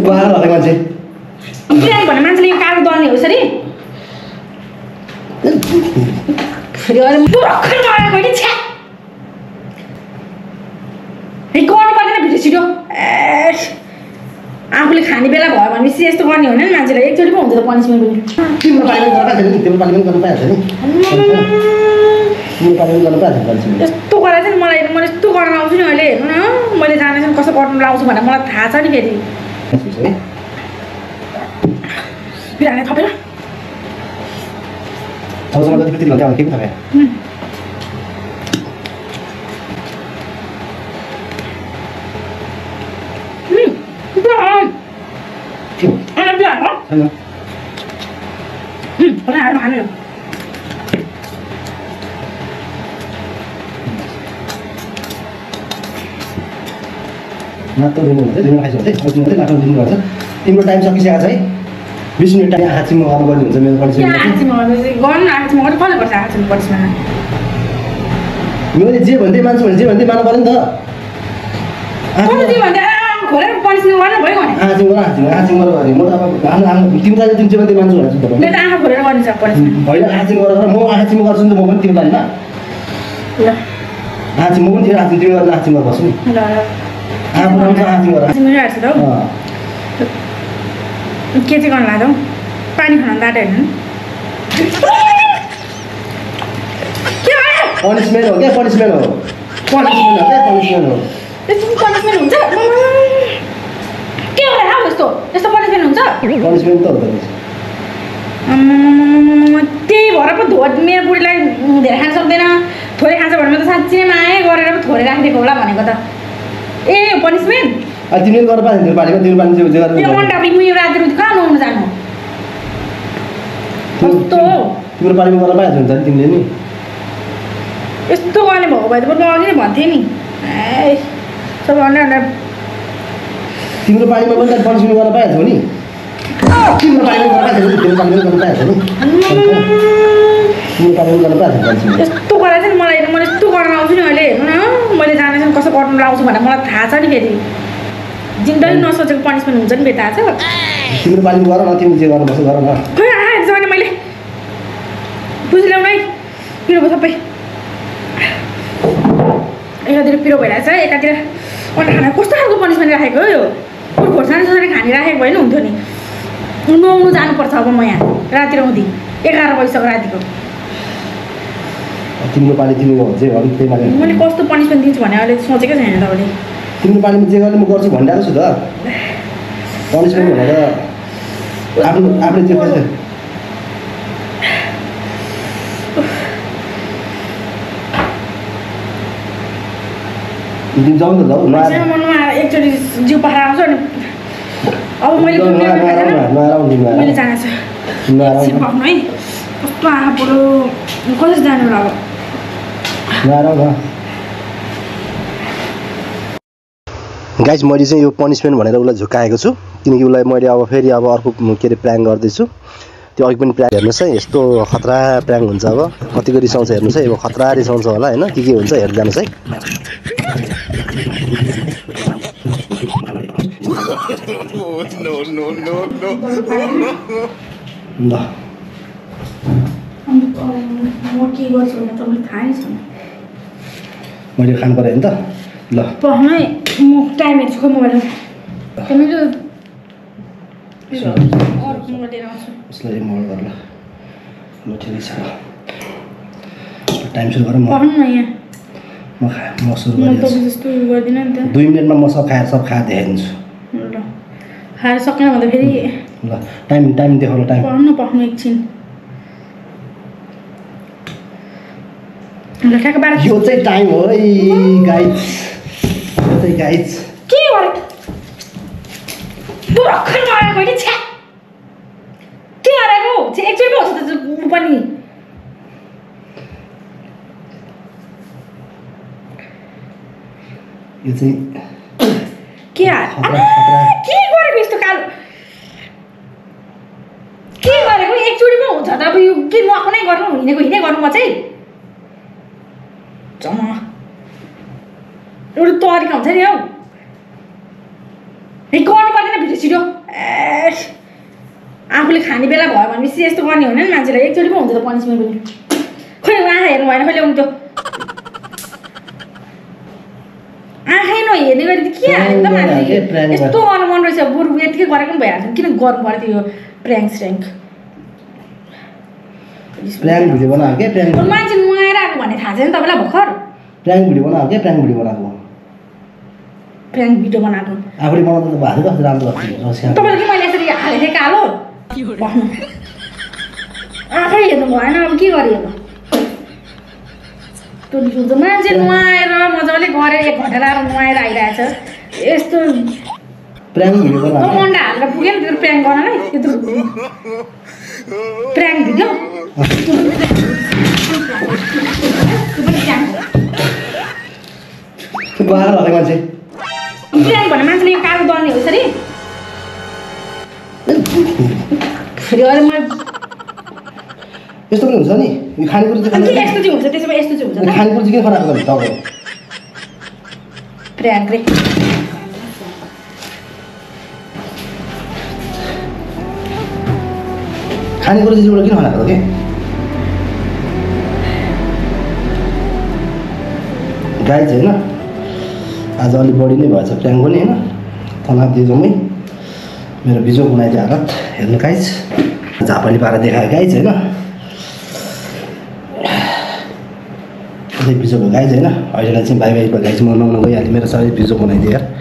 बाह्र होला मान्छे प्र्याङ्क भन्ने मान्छेले यो कालो दल्ने हो यसरी फेरि अरे भर्खर मारेको नि छ्या गर्नु पर्दैन भिडियो छिटो आफूले खाने बेला भयो भनेपछि यस्तो गर्ने हुने नि मान्छेलाई एकचोटि पो हुन्छ त पनिसमेन्ट पनि तिम्रो पार्लिमेन्ट गर्नु पाएको छैन तिम्रो पार्लिमेन्ट गर्नु पाएको छैन यस्तो गरेर चाहिँ मलाई यस्तो गर्न आउँछु नि अहिले हेर्नु न मैले जानेछु कसो गर्नु लाउँछु भनेर मलाई थाहा छ नि फेरि बिहान थपेर छौसम्म कति कति घन्टा के पो थाहा मात्र दिनु खाइसक्यो मात्रै लाखौँ दिनुपर्छ तिम्रो टाइम सकिसकेको छ है 20 मिनट टाइम हाचिम गर्नुपर्ने हुन्छ मेरो मैले जे भन्दै मान्छु भने जे भन्दै मान्नु पर्यो नि त हाचिम गर भने म त अब तिमीलाई जुन चाहिँ भन्दै मान्छु भनेर होइन हाचिम गरेर म हाचिम गर्छु नि त म पनि तिमीलाई होइन हाचिम म पनि तिमी हाचिम तिमी गरेर हाचिम गरेर बस्छु नि आफू राम्रो हाचिम गरेर के चाहिँ गर्नु लाग्यो पानी खान दाटो हेर्नु पनिसमेन्ट हो क्या पनिसमेन्ट हो यस्तो पनिसमेन्ट हुन्छ के हो यस्तो यस्तो पनिसमेन्ट हुन्छ पनिसमेन्ट त हो त्यही भएर पो मेरो बुढीलाई धेरै खान सक्दैन थोरै खान्छ भने त साँच्चै माया गरेर पो थोरै राखिदिएको होला भनेको त ए पनिसमेन्ट तिमीले गर्नु पाएन तिम्रो पानीमा तिम्रो पानी जे गरेर यो अन्डा बिग्नु राति कहाँ नुहाउनु जानु कस्तो तिम्रो पानीमा गर्न पाएको हुन्छ नि तिमीले नि यस्तो गर्ने भएको भए त म अघि नै भन्थेँ नि सबै अन्डा तिम्रो पानीमा पनि त पनिसमेन्ट गर्न पाएको नि तिम्रो पानीमा गर्न पाएको तिम्रो पानीमा गर्न पाएको तिम्रो पानीमा गर्न पाएको यस्तो गरेर चाहिँ मलाई यस्तो गर्न आउँछु नि अहिले हेर्नु न मैले जानेछु कसो गर्नु लाउँछु भनेर मलाई थाहा छ नि फेरि जिन्दगी नसोचेको पनिसमेन्ट हुन्छ नि फेरि थाहा छ तिम्रो पानीमा गर न तिमी जे गर्नुपर्छ गर न खोइ आएछ भने मैले बुझि ल्याउनु है पिरो भयो सबै एकातिर पिरो भइरहेछ एकातिर अन्डा खाना कस्तो खालको पनिसमेन्ट राखेको हो यो खोर्सानी सोर्सानी खाने राखेको भए नि हुन्थ्यो नि नुहाउनु जानुपर्छ अब म यहाँ राति आउँदी 11 बजिसक्यो रातिको तिम्रो पानी तिमीले जे गर्नु त्यही माने मैले कस्तो पनिसमेन्ट दिन्छु भने अहिले सोचेकै छैन तपाईँले तिम्रो पानीमा जे गर्ने म गर्छु भनिरहेको छु त पनिसमेन्ट भनेर आफूले जे खोज्छ तिमी जाऊ न जाऊ मनमा एकचोटि जिउ पखाएर आउँछ नि अब मैले जानेछु पक्नु है कस्तो आँखा पऱ्यो कसरी जानु होला अब गाइज मैले चाहिँ यो पनिसमेन्ट भनेर उसलाई झुकाएको छु किनकि उसलाई मैले अब फेरि अब अर्को के अरे प्र्याङ्क गर्दैछु त्यो अघि पनि प्र्याङ्क हेर्नुहोस् है यस्तो खतरा प्र्याङ्क हुन्छ अब कतिको रिसाउँछ हेर्नुहोस् है अब खतरा रिसाउँछ होला होइन के हुन्छ हेर्नु जानुहोस् है ल मैले खानु पऱ्यो नि त ल पहमै म टाइम हेर्छु खोइ मोबाइलमा उसलाई मोड गर ल ल ठिकै छ टाइम सुरु गरौँ न यहाँ म सुरु गरिदिन्छु 2 मिनटमा म सब खाएर देखाइदिन्छु ल खाएर सकेन भन्दा फेरि ल टाइम देखाउनु टाइम पढ्नु एकछिन ल ठ्याक्क 12 यो चाहिँ टाइम हो है गाइज के गरे भर्खर मारेको नि छ्या के गरेको एकचोटि पो हुन्छ त पनि यो चाहिँ के गरेको यस्तो कालो के गरेको एकचोटि पो हुन्छ त अब यो के नआएको नै गर्नु हिँडेको गर्नु म चाहिँ एउटा तरिका हुन्छ नि हौ हे गर्नु पर्दैन भिडियो छिटो आफूले खाने बेला भयो भनेपछि यस्तो गर्ने होइन नि मान्छेलाई एकचोटि पो हुन्छ त पनिसमेन्ट पनि खोइ आँखा हेर्नु भएन खोइ ल्याउनु त्यो आँखै नहेर्ने गरी त के हाल्यो त मान्छे यस्तो गर्नु मन रहेछ बरु यतिकै गरेको पनि भइहाल्छ किन गर्नु पर्यो त्यो प्र्याङ्क भिडियो बनाएको के मान्छे नुहाएर आएको भन्ने थाहा छैन तपाईँलाई भर्खर प्र्याङ्क भिडियो बनाएको के प्र्याङ्क भिडियो बनाएको आफूले बनाउँदा त भएको कस्तो राम्रो लाग्छ तपाईँले कि मैले यसरी हालेको थिएँ कालो आफै हेर्नु भएन अब के गरेँ अब मान्छे नुहाएर मजाले गरेर 1 घन्टा लाएर नुहाएर आइरहेछ यस्तो प्र्याङ्क भिडियो बनाएको अन्डा हालेर पुगेन त्यो प्र्याङ्क गर्नलाई त्यो प्र्याङ्क भिडियो बाह्र हरेको मान्छे प्र्याङ्क भने मान्छेले यो कालो दल्ने हो यसरी यस्तो पनि हुन्छ नि यो खानेकुरा यस्तो चाहिँ हुन्छ त्यसो भए यस्तो चाहिँ हुन्छ खानेकुरा चाहिँ किन खराब गर्ने तपाईँ प्र्याङ्क रे खानेकुरा चाहिँ किन खराब के गाइज होइन आज अलिक बढी नै भएछ प्र्याङ्क पनि होइन तनाव दियो जम्मै मेरो बिजो बनाइदियो हालत हेर्नु गाइज झापली पारेर देखायो गाइज होइन बिजोको गाइज होइन अहिलेलाई चाहिँ बाई गाइज म नुहाउन गइहालेँ मेरो सबै बिजो बनाइदियो यार